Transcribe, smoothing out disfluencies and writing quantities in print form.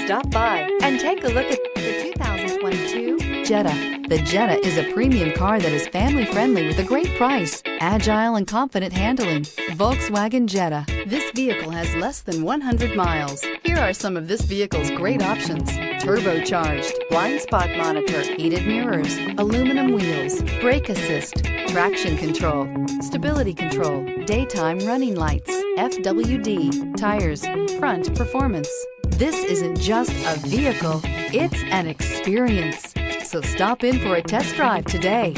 Stop by and take a look at the 2022 Jetta. The Jetta is a premium car that is family friendly with a great price, agile and confident handling. Volkswagen Jetta. This vehicle has less than 100 miles. Here are some of this vehicle's great options: turbocharged, blind spot monitor, heated mirrors, aluminum wheels, brake assist, traction control, stability control, daytime running lights, FWD, tires, front performance. This isn't just a vehicle, it's an experience. So stop in for a test drive today.